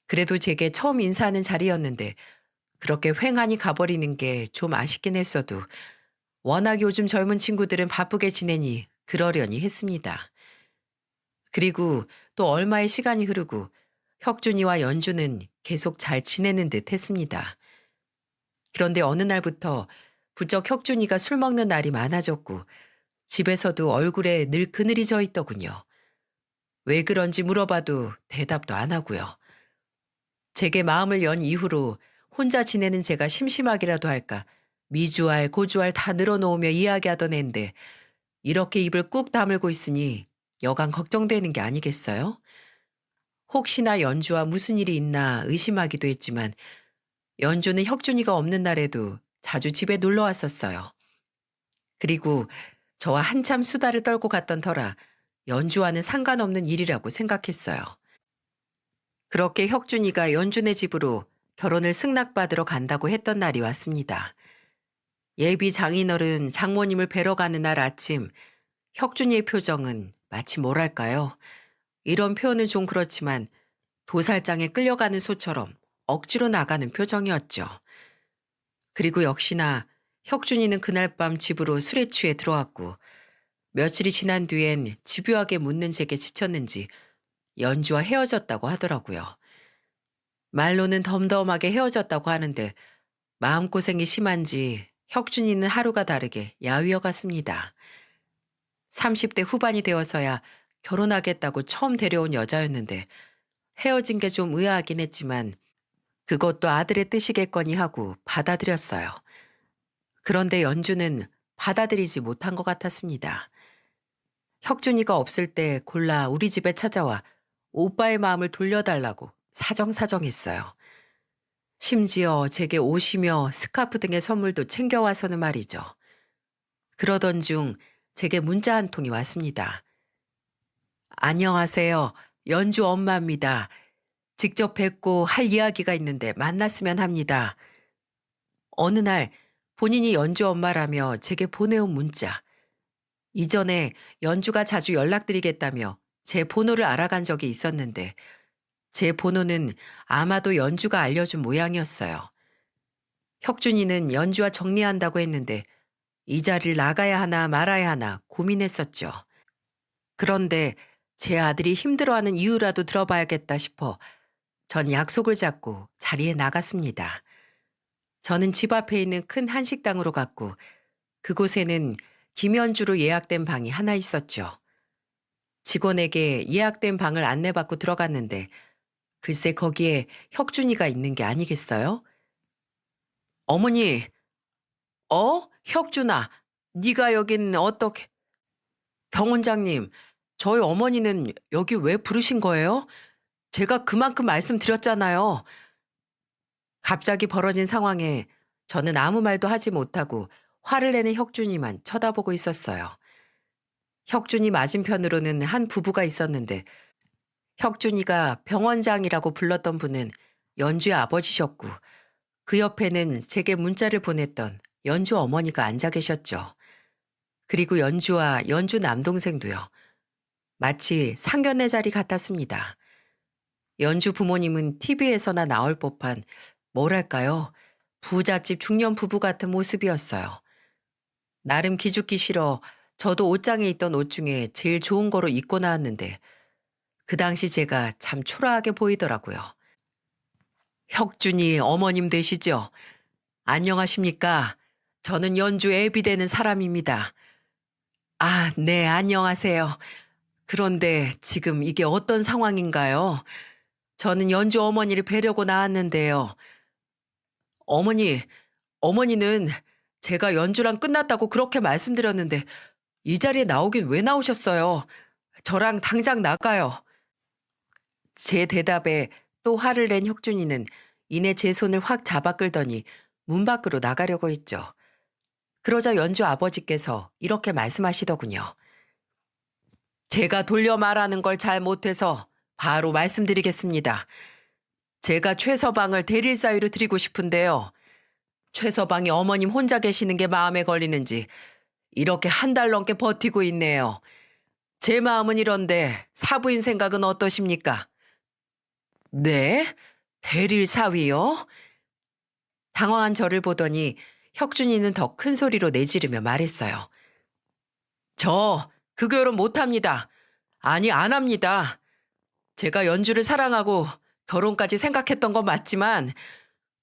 그래도 제게 처음 인사하는 자리였는데 그렇게 횡하니 가버리는 게 좀 아쉽긴 했어도 워낙 요즘 젊은 친구들은 바쁘게 지내니 그러려니 했습니다. 그리고 또 얼마의 시간이 흐르고 혁준이와 연주는 계속 잘 지내는 듯 했습니다. 그런데 어느 날부터 부쩍 혁준이가 술 먹는 날이 많아졌고 집에서도 얼굴에 늘 그늘이 져 있더군요. 왜 그런지 물어봐도 대답도 안 하고요. 제게 마음을 연 이후로 혼자 지내는 제가 심심하기라도 할까 미주알 고주알 다 늘어놓으며 이야기하던 앤데 이렇게 입을 꾹 다물고 있으니 여간 걱정되는 게 아니겠어요? 혹시나 연주와 무슨 일이 있나 의심하기도 했지만 연주는 혁준이가 없는 날에도 자주 집에 놀러 왔었어요. 그리고 저와 한참 수다를 떨고 갔던 터라 연주와는 상관없는 일이라고 생각했어요. 그렇게 혁준이가 연주네 집으로 결혼을 승낙받으러 간다고 했던 날이 왔습니다. 예비 장인어른 장모님을 뵈러 가는 날 아침, 혁준이의 표정은 마치 뭐랄까요? 이런 표현은 좀 그렇지만 도살장에 끌려가는 소처럼 억지로 나가는 표정이었죠. 그리고 역시나 혁준이는 그날 밤 집으로 술에 취해 들어왔고 며칠이 지난 뒤엔 집요하게 묻는 제게 지쳤는지 연주와 헤어졌다고 하더라고요. 말로는 덤덤하게 헤어졌다고 하는데 마음고생이 심한지 혁준이는 하루가 다르게 야위어 갔습니다. 30대 후반이 되어서야 결혼하겠다고 처음 데려온 여자였는데 헤어진 게 좀 의아하긴 했지만 그것도 아들의 뜻이겠거니 하고 받아들였어요. 그런데 연주는 받아들이지 못한 것 같았습니다. 혁준이가 없을 때 골라 우리 집에 찾아와 오빠의 마음을 돌려달라고 사정사정했어요. 심지어 제게 옷이며 스카프 등의 선물도 챙겨와서는 말이죠. 그러던 중 제게 문자 한 통이 왔습니다. 안녕하세요. 연주 엄마입니다. 직접 뵙고 할 이야기가 있는데 만났으면 합니다. 어느 날 본인이 연주 엄마라며 제게 보내온 문자. 이전에 연주가 자주 연락드리겠다며 제 번호를 알아간 적이 있었는데 제 번호는 아마도 연주가 알려준 모양이었어요. 혁준이는 연주와 정리한다고 했는데 이 자리를 나가야 하나 말아야 하나 고민했었죠. 그런데 제 아들이 힘들어하는 이유라도 들어봐야겠다 싶어 전 약속을 잡고 자리에 나갔습니다. 저는 집 앞에 있는 큰 한식당으로 갔고 그곳에는 김연주로 예약된 방이 하나 있었죠. 직원에게 예약된 방을 안내받고 들어갔는데 글쎄 거기에 혁준이가 있는 게 아니겠어요? 어머니, 혁준아, 네가 여긴 어떻게... 병원장님, 저희 어머니는 여기 왜 부르신 거예요? 제가 그만큼 말씀드렸잖아요. 갑자기 벌어진 상황에 저는 아무 말도 하지 못하고 화를 내는 혁준이만 쳐다보고 있었어요. 혁준이 맞은편으로는 한 부부가 있었는데 혁준이가 병원장이라고 불렀던 분은 연주의 아버지셨고 그 옆에는 제게 문자를 보냈던 연주 어머니가 앉아 계셨죠. 그리고 연주와 연주 남동생도요. 마치 상견례 자리 같았습니다. 연주 부모님은 TV에서나 나올 법한 뭐랄까요? 부잣집 중년 부부 같은 모습이었어요. 나름 기죽기 싫어 저도 옷장에 있던 옷 중에 제일 좋은 거로 입고 나왔는데 그 당시 제가 참 초라하게 보이더라고요. 혁준이 어머님 되시죠? 안녕하십니까? 저는 연주 애비 되는 사람입니다. 아, 네, 안녕하세요. 그런데 지금 이게 어떤 상황인가요? 저는 연주 어머니를 뵈려고 나왔는데요. 어머니, 어머니는 제가 연주랑 끝났다고 그렇게 말씀드렸는데 이 자리에 나오긴 왜 나오셨어요? 저랑 당장 나가요. 제 대답에 또 화를 낸 혁준이는 이내 제 손을 확 잡아 끌더니 문 밖으로 나가려고 했죠. 그러자 연주 아버지께서 이렇게 말씀하시더군요. 제가 돌려 말하는 걸 잘 못해서 바로 말씀드리겠습니다. 제가 최서방을 대릴 사유로 드리고 싶은데요. 최서방이 어머님 혼자 계시는 게 마음에 걸리는지 이렇게 한 달 넘게 버티고 있네요. 제 마음은 이런데 사부인 생각은 어떠십니까? 네? 대릴 사위요? 당황한 저를 보더니 혁준이는 더 큰 소리로 내지르며 말했어요. 저 그 결혼 못합니다. 아니 안 합니다. 제가 연주를 사랑하고 결혼까지 생각했던 건 맞지만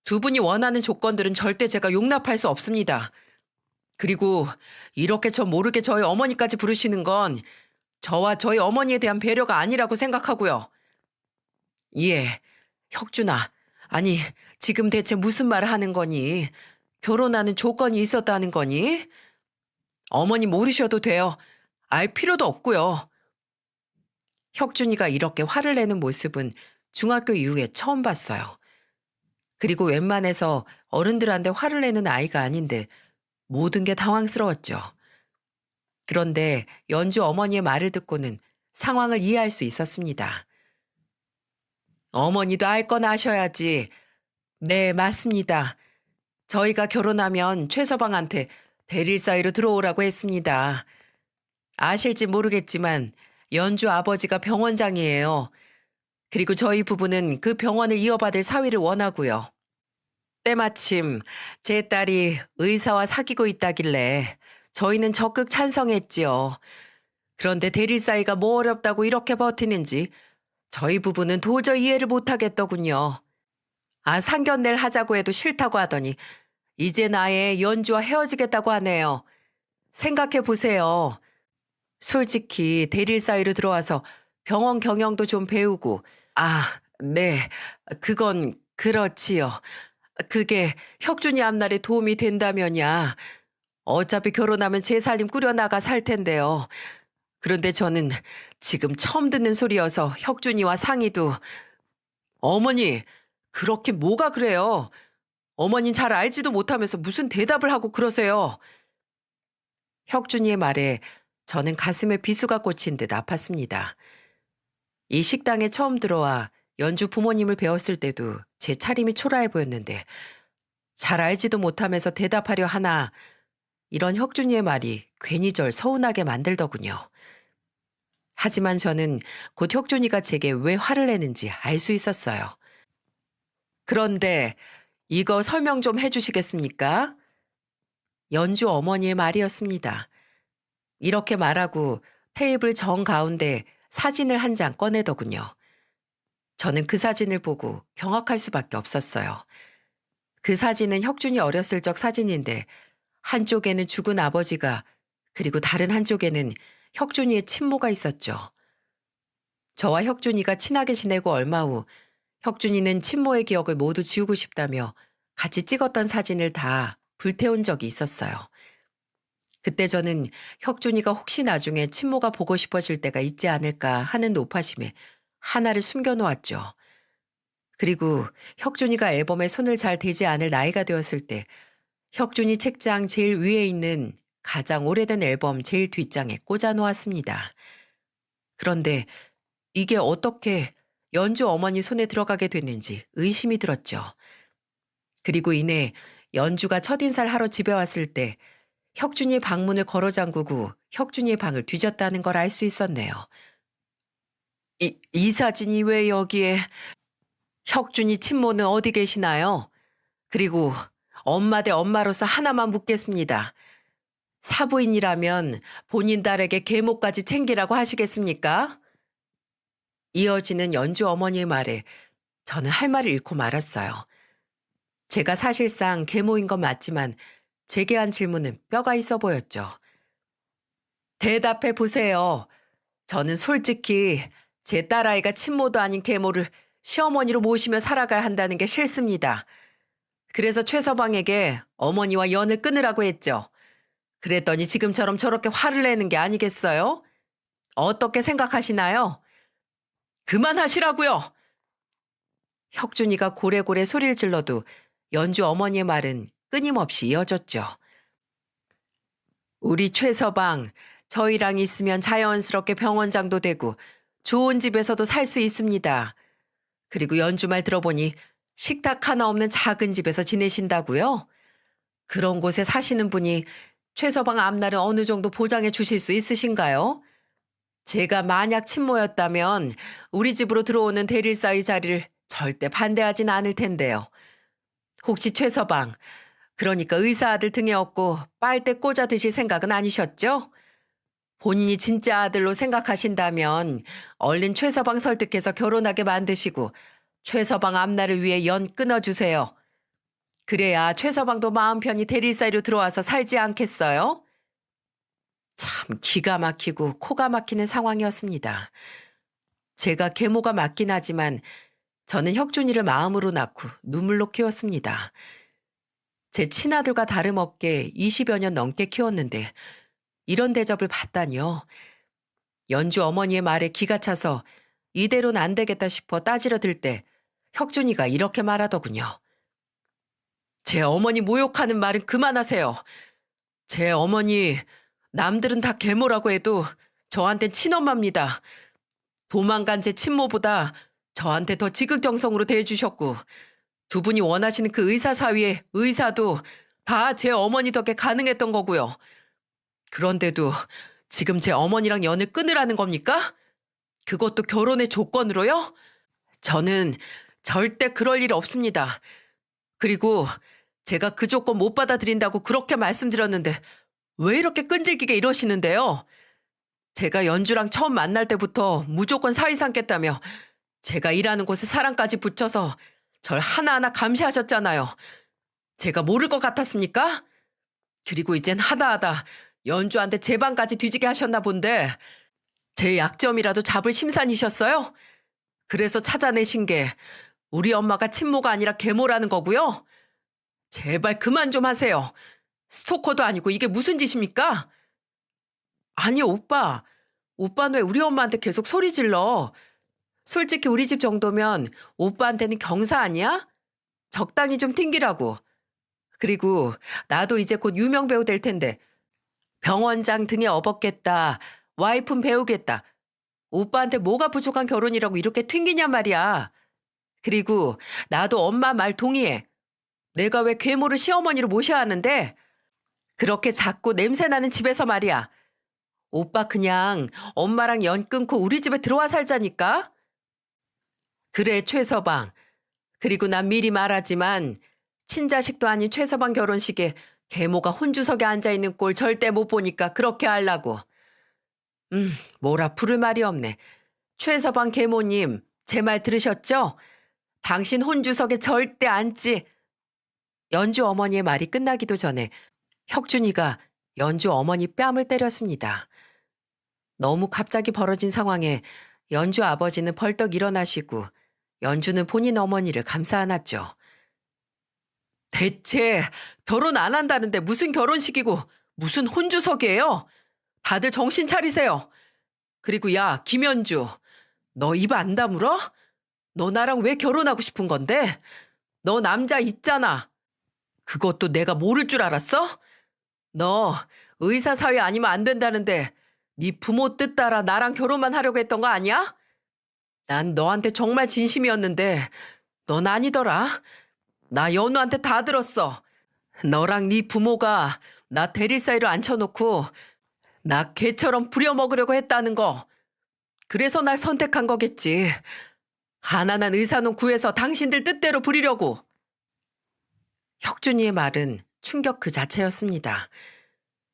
두 분이 원하는 조건들은 절대 제가 용납할 수 없습니다. 그리고 이렇게 저 모르게 저희 어머니까지 부르시는 건 저와 저희 어머니에 대한 배려가 아니라고 생각하고요. 예, 혁준아. 아니, 지금 대체 무슨 말을 하는 거니? 결혼하는 조건이 있었다는 거니? 어머니 모르셔도 돼요. 알 필요도 없고요. 혁준이가 이렇게 화를 내는 모습은 중학교 이후에 처음 봤어요. 그리고 웬만해서 어른들한테 화를 내는 아이가 아닌데 모든 게 당황스러웠죠. 그런데 연주 어머니의 말을 듣고는 상황을 이해할 수 있었습니다. 어머니도 알 건 아셔야지. 네, 맞습니다. 저희가 결혼하면 최서방한테 대릴 사이로 들어오라고 했습니다. 아실지 모르겠지만 연주 아버지가 병원장이에요. 그리고 저희 부부는 그 병원을 이어받을 사위를 원하고요. 때마침 제 딸이 의사와 사귀고 있다길래 저희는 적극 찬성했지요. 그런데 대릴 사이가 뭐 어렵다고 이렇게 버티는지 저희 부부는 도저히 이해를 못하겠더군요. 아, 상견례를 하자고 해도 싫다고 하더니 이제 나의 연주와 헤어지겠다고 하네요. 생각해 보세요. 솔직히 대릴 사이로 들어와서 병원 경영도 좀 배우고, 아, 네, 그건 그렇지요. 그게 혁준이 앞날에 도움이 된다면야. 어차피 결혼하면 제 살림 꾸려나가 살 텐데요. 그런데 저는 지금 처음 듣는 소리여서 혁준이와 상의도. 어머니, 그렇게 뭐가 그래요? 어머닌 잘 알지도 못하면서 무슨 대답을 하고 그러세요? 혁준이의 말에 저는 가슴에 비수가 꽂힌 듯 아팠습니다. 이 식당에 처음 들어와 연주 부모님을 배웠을 때도 제 차림이 초라해 보였는데 잘 알지도 못하면서 대답하려 하나 이런 혁준이의 말이 괜히 절 서운하게 만들더군요. 하지만 저는 곧 혁준이가 제게 왜 화를 내는지 알 수 있었어요. 그런데 이거 설명 좀 해주시겠습니까? 연주 어머니의 말이었습니다. 이렇게 말하고 테이블 정 가운데 사진을 한 장 꺼내더군요. 저는 그 사진을 보고 경악할 수밖에 없었어요. 그 사진은 혁준이 어렸을 적 사진인데 한쪽에는 죽은 아버지가 그리고 다른 한쪽에는 혁준이의 친모가 있었죠. 저와 혁준이가 친하게 지내고 얼마 후 혁준이는 친모의 기억을 모두 지우고 싶다며 같이 찍었던 사진을 다 불태운 적이 있었어요. 그때 저는 혁준이가 혹시 나중에 친모가 보고 싶어질 때가 있지 않을까 하는 노파심에 하나를 숨겨놓았죠. 그리고 혁준이가 앨범에 손을 잘 대지 않을 나이가 되었을 때 혁준이 책장 제일 위에 있는 가장 오래된 앨범 제일 뒷장에 꽂아 놓았습니다. 그런데 이게 어떻게 연주 어머니 손에 들어가게 됐는지 의심이 들었죠. 그리고 이내 연주가 첫인사를 하러 집에 왔을 때 혁준이의 방문을 걸어 잠그고 혁준이의 방을 뒤졌다는 걸 알 수 있었네요. 이 사진이 왜 여기에? 혁준이 친모는 어디 계시나요? 그리고 엄마 대 엄마로서 하나만 묻겠습니다. 사부인이라면 본인 딸에게 계모까지 챙기라고 하시겠습니까? 이어지는 연주 어머니의 말에 저는 할 말을 잃고 말았어요. 제가 사실상 계모인 건 맞지만 제게 한 질문은 뼈가 있어 보였죠. 대답해 보세요. 저는 솔직히 제 딸아이가 친모도 아닌 계모를 시어머니로 모시며 살아가야 한다는 게 싫습니다. 그래서 최서방에게 어머니와 연을 끊으라고 했죠. 그랬더니 지금처럼 저렇게 화를 내는 게 아니겠어요? 어떻게 생각하시나요? 그만하시라고요! 혁준이가 고래고래 소리를 질러도 연주 어머니의 말은 끊임없이 이어졌죠. 우리 최서방, 저희랑 있으면 자연스럽게 병원장도 되고 좋은 집에서도 살 수 있습니다. 그리고 연주 말 들어보니 식탁 하나 없는 작은 집에서 지내신다고요? 그런 곳에 사시는 분이 최서방 앞날을 어느 정도 보장해 주실 수 있으신가요? 제가 만약 친모였다면 우리 집으로 들어오는 대릴사위 자리를 절대 반대하진 않을 텐데요. 혹시 최서방, 그러니까 의사 아들 등에 업고 빨대 꽂아 드실 생각은 아니셨죠? 본인이 진짜 아들로 생각하신다면 얼른 최서방 설득해서 결혼하게 만드시고 최서방 앞날을 위해 연 끊어주세요. 그래야 최서방도 마음 편히 대릴사이로 들어와서 살지 않겠어요? 참 기가 막히고 코가 막히는 상황이었습니다. 제가 계모가 맞긴 하지만 저는 혁준이를 마음으로 낳고 눈물로 키웠습니다. 제 친아들과 다름없게 20여 년 넘게 키웠는데 이런 대접을 받다니요. 연주 어머니의 말에 기가 차서 이대로는 안 되겠다 싶어 따지러 들 때 혁준이가 이렇게 말하더군요. 제 어머니 모욕하는 말은 그만하세요. 제 어머니 남들은 다 계모라고 해도 저한텐 친엄마입니다. 도망간 제 친모보다 저한테 더 지극정성으로 대해주셨고 두 분이 원하시는 그 의사 사위의 의사도 다 제 어머니 덕에 가능했던 거고요. 그런데도 지금 제 어머니랑 연을 끊으라는 겁니까? 그것도 결혼의 조건으로요? 저는 절대 그럴 일 없습니다. 그리고 제가 그 조건 못 받아들인다고 그렇게 말씀드렸는데 왜 이렇게 끈질기게 이러시는데요? 제가 연주랑 처음 만날 때부터 무조건 사이 삼겠다며 제가 일하는 곳에 사랑까지 붙여서 절 하나하나 감시하셨잖아요. 제가 모를 것 같았습니까? 그리고 이젠 하다하다 연주한테 제 방까지 뒤지게 하셨나 본데 제 약점이라도 잡을 심산이셨어요? 그래서 찾아내신 게 우리 엄마가 친모가 아니라 계모라는 거고요. 제발 그만 좀 하세요. 스토커도 아니고 이게 무슨 짓입니까? 아니 오빠. 오빠는 왜 우리 엄마한테 계속 소리 질러? 솔직히 우리 집 정도면 오빠한테는 경사 아니야? 적당히 좀 튕기라고. 그리고 나도 이제 곧 유명 배우 될 텐데 병원장 등에 업었겠다. 와이프는 배우겠다. 오빠한테 뭐가 부족한 결혼이라고 이렇게 튕기냔 말이야. 그리고 나도 엄마 말 동의해. 내가 왜 괴모를 시어머니로 모셔야 하는데? 그렇게 작고 냄새나는 집에서 말이야. 오빠 그냥 엄마랑 연 끊고 우리 집에 들어와 살자니까? 그래, 최서방. 그리고 난 미리 말하지만 친자식도 아닌 최서방 결혼식에 계모가 혼주석에 앉아있는 꼴 절대 못 보니까 그렇게 하려고. 뭐라 부를 말이 없네. 최서방 계모님, 제 말 들으셨죠? 당신 혼주석에 절대 앉지. 연주 어머니의 말이 끝나기도 전에 혁준이가 연주 어머니 뺨을 때렸습니다. 너무 갑자기 벌어진 상황에 연주 아버지는 벌떡 일어나시고 연주는 본인 어머니를 감싸 안았죠. 대체 결혼 안 한다는데 무슨 결혼식이고 무슨 혼주석이에요? 다들 정신 차리세요. 그리고 야, 김연주. 너 입 안 다물어? 너 나랑 왜 결혼하고 싶은 건데? 너 남자 있잖아. 그것도 내가 모를 줄 알았어? 너 의사 사위 아니면 안 된다는데 네 부모 뜻 따라 나랑 결혼만 하려고 했던 거 아니야? 난 너한테 정말 진심이었는데 넌 아니더라. 나 연우한테 다 들었어. 너랑 네 부모가 나 대릴 사이로 앉혀놓고 나 개처럼 부려먹으려고 했다는 거. 그래서 날 선택한 거겠지. 가난한 의사놈 구해서 당신들 뜻대로 부리려고. 혁준이의 말은 충격 그 자체였습니다.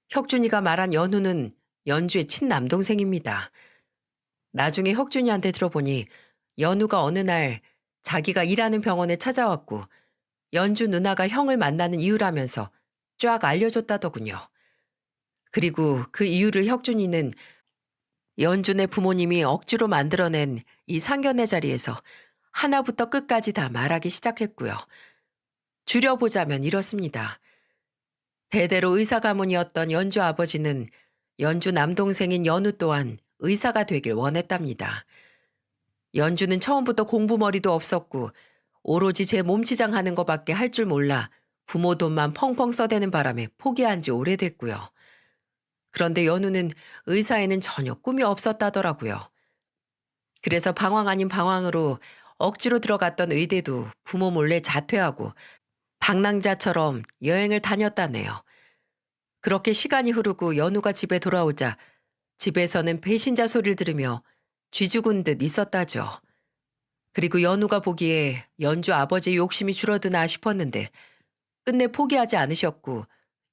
혁준이가 말한 연우는 연주의 친남동생입니다. 나중에 혁준이한테 들어보니 연우가 어느 날 자기가 일하는 병원에 찾아왔고 연주 누나가 형을 만나는 이유라면서 쫙 알려줬다더군요. 그리고 그 이유를 혁준이는 연준의 부모님이 억지로 만들어낸 이 상견례 자리에서 하나부터 끝까지 다 말하기 시작했고요. 줄여보자면 이렇습니다. 대대로 의사 가문이었던 연주 아버지는 연주 남동생인 연우 또한 의사가 되길 원했답니다. 연주는 처음부터 공부머리도 없었고 오로지 제 몸치장하는 것밖에 할 줄 몰라 부모 돈만 펑펑 써대는 바람에 포기한 지 오래됐고요. 그런데 연우는 의사에는 전혀 꿈이 없었다더라고요. 그래서 방황 아닌 방황으로 억지로 들어갔던 의대도 부모 몰래 자퇴하고 방랑자처럼 여행을 다녔다네요. 그렇게 시간이 흐르고 연우가 집에 돌아오자 집에서는 배신자 소리를 들으며 쥐죽은 듯 있었다죠. 그리고 연우가 보기에 연주 아버지의 욕심이 줄어드나 싶었는데 끝내 포기하지 않으셨고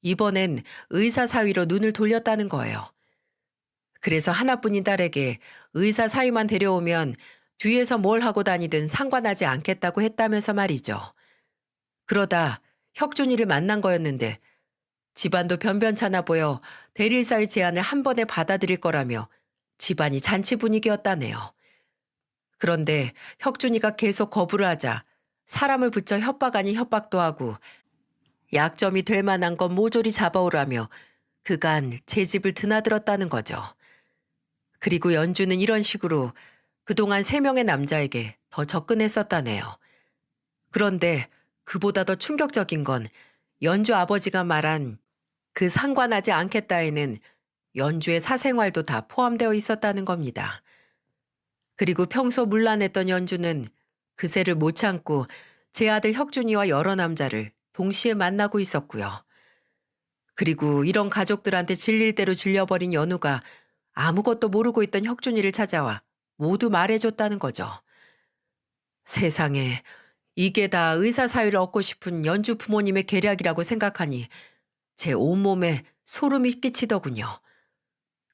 이번엔 의사 사위로 눈을 돌렸다는 거예요. 그래서 하나뿐인 딸에게 의사 사위만 데려오면 뒤에서 뭘 하고 다니든 상관하지 않겠다고 했다면서 말이죠. 그러다 혁준이를 만난 거였는데 집안도 변변찮아 보여 대릴사의 제안을 한 번에 받아들일 거라며 집안이 잔치 분위기였다네요. 그런데 혁준이가 계속 거부를 하자 사람을 붙여 협박 아닌 협박도 하고 약점이 될 만한 건 모조리 잡아오라며 그간 제 집을 드나들었다는 거죠. 그리고 연주는 이런 식으로 그동안 3명의 남자에게 더 접근했었다네요. 그런데 그보다 더 충격적인 건 연주 아버지가 말한 그 상관하지 않겠다에는 연주의 사생활도 다 포함되어 있었다는 겁니다. 그리고 평소 문란했던 연주는 그새를 못 참고 제 아들 혁준이와 여러 남자를 동시에 만나고 있었고요. 그리고 이런 가족들한테 질릴 대로 질려버린 연우가 아무것도 모르고 있던 혁준이를 찾아와 모두 말해줬다는 거죠. 세상에, 이게 다 의사 사위를 얻고 싶은 연주 부모님의 계략이라고 생각하니 제 온몸에 소름이 끼치더군요.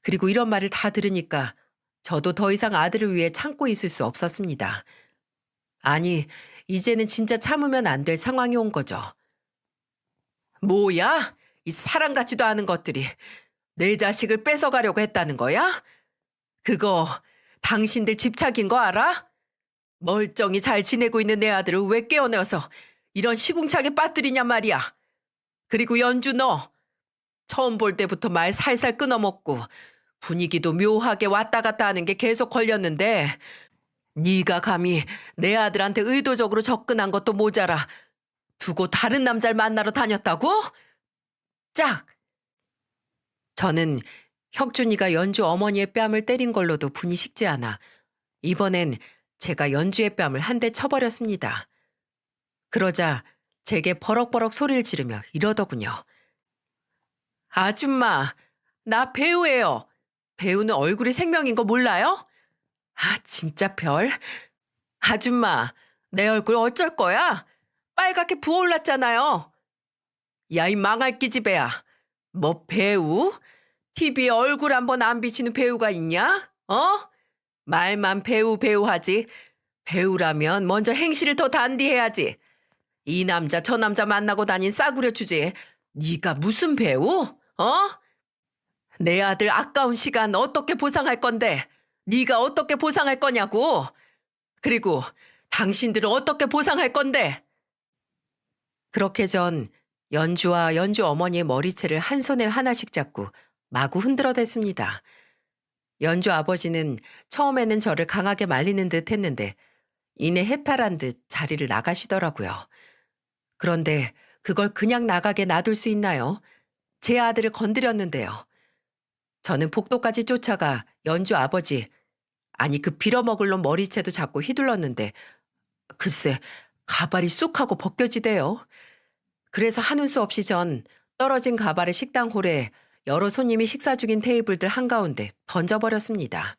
그리고 이런 말을 다 들으니까 저도 더 이상 아들을 위해 참고 있을 수 없었습니다. 아니, 이제는 진짜 참으면 안 될 상황이 온 거죠. 뭐야? 이 사람 같지도 않은 것들이 내 자식을 뺏어가려고 했다는 거야? 그거 당신들 집착인 거 알아? 멀쩡히 잘 지내고 있는 내 아들을 왜 깨어내어서 이런 시궁창에 빠뜨리냔 말이야. 그리고 연주 너 처음 볼 때부터 말 살살 끊어먹고 분위기도 묘하게 왔다 갔다 하는 게 계속 걸렸는데 네가 감히 내 아들한테 의도적으로 접근한 것도 모자라 두고 다른 남자를 만나러 다녔다고? 짝! 저는 혁준이가 연주 어머니의 뺨을 때린 걸로도 분이 식지 않아 이번엔 제가 연주의 뺨을 한 대 쳐버렸습니다. 그러자 제게 버럭버럭 소리를 지르며 이러더군요. 아줌마, 나 배우예요. 배우는 얼굴이 생명인 거 몰라요? 아, 진짜 별. 아줌마, 내 얼굴 어쩔 거야? 빨갛게 부어올랐잖아요. 야, 이 망할 기집애야. 뭐 배우? TV에 얼굴 한번 안 비치는 배우가 있냐? 어? 말만 배우 하지. 배우라면 먼저 행실을 더 단디해야지. 이 남자 저 남자 만나고 다닌 싸구려 주제에 네가 무슨 배우? 어? 내 아들 아까운 시간 어떻게 보상할 건데? 네가 어떻게 보상할 거냐고? 그리고 당신들은 어떻게 보상할 건데? 그렇게 전 연주와 연주 어머니의 머리채를 한 손에 하나씩 잡고 마구 흔들어댔습니다. 연주 아버지는 처음에는 저를 강하게 말리는 듯 했는데 이내 해탈한 듯 자리를 나가시더라고요. 그런데 그걸 그냥 나가게 놔둘 수 있나요? 제 아들을 건드렸는데요. 저는 복도까지 쫓아가 연주 아버지, 아니 그 빌어먹을 놈 머리채도 잡고 휘둘렀는데 글쎄 가발이 쑥 하고 벗겨지대요. 그래서 하는 수 없이 전 떨어진 가발을 식당 홀에 여러 손님이 식사 중인 테이블들 한가운데 던져버렸습니다.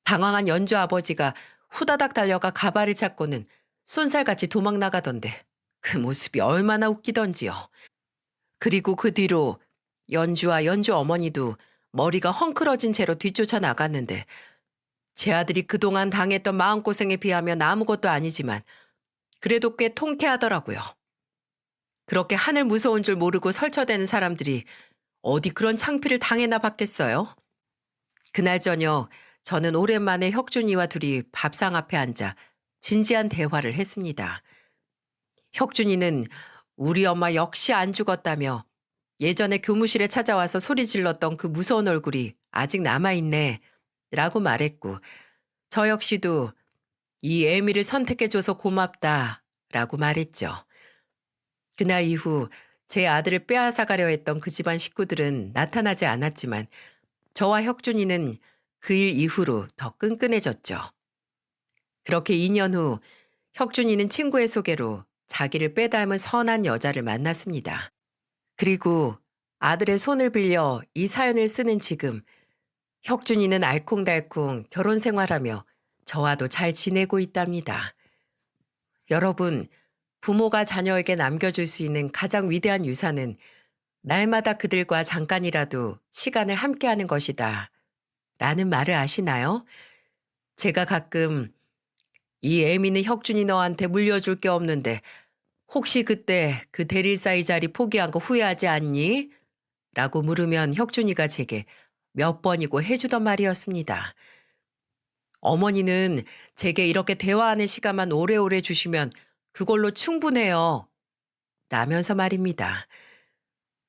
당황한 연주 아버지가 후다닥 달려가 가발을 찾고는 쏜살같이 도망 나가던데 그 모습이 얼마나 웃기던지요. 그리고 그 뒤로 연주와 연주 어머니도 머리가 헝클어진 채로 뒤쫓아 나갔는데 제 아들이 그동안 당했던 마음고생에 비하면 아무것도 아니지만 그래도 꽤 통쾌하더라고요. 그렇게 하늘 무서운 줄 모르고 설쳐대는 사람들이 어디 그런 창피를 당해나 봤겠어요? 그날 저녁 저는 오랜만에 혁준이와 둘이 밥상 앞에 앉아 진지한 대화를 했습니다. 혁준이는 우리 엄마 역시 안 죽었다며 예전에 교무실에 찾아와서 소리 질렀던 그 무서운 얼굴이 아직 남아있네 라고 말했고 저 역시도 이 애미를 선택해줘서 고맙다 라고 말했죠. 그날 이후 제 아들을 빼앗아가려 했던 그 집안 식구들은 나타나지 않았지만 저와 혁준이는 그 일 이후로 더 끈끈해졌죠. 그렇게 2년 후 혁준이는 친구의 소개로 자기를 빼닮은 선한 여자를 만났습니다. 그리고 아들의 손을 빌려 이 사연을 쓰는 지금 혁준이는 알콩달콩 결혼 생활하며 저와도 잘 지내고 있답니다. 여러분, 부모가 자녀에게 남겨줄 수 있는 가장 위대한 유산은 날마다 그들과 잠깐이라도 시간을 함께하는 것이다. 라는 말을 아시나요? 제가 가끔 이 애미는 혁준이 너한테 물려줄 게 없는데 혹시 그때 그 대릴사이 자리 포기한 거 후회하지 않니? 라고 물으면 혁준이가 제게 몇 번이고 해주던 말이었습니다. 어머니는 제게 이렇게 대화하는 시간만 오래오래 주시면 그걸로 충분해요. 라면서 말입니다.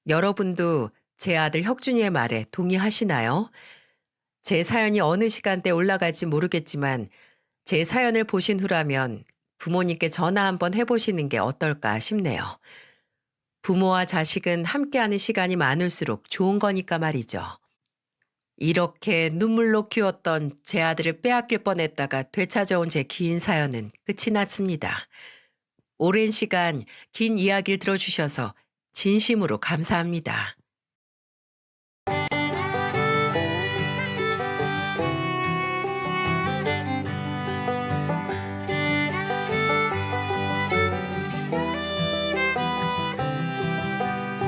여러분도 제 아들 혁준이의 말에 동의하시나요? 제 사연이 어느 시간대에 올라갈지 모르겠지만 제 사연을 보신 후라면 부모님께 전화 한번 해보시는 게 어떨까 싶네요. 부모와 자식은 함께하는 시간이 많을수록 좋은 거니까 말이죠. 이렇게 눈물로 키웠던 제 아들을 빼앗길 뻔했다가 되찾아온 제 긴 사연은 끝이 났습니다. 오랜 시간 긴 이야기를 들어주셔서 진심으로 감사합니다.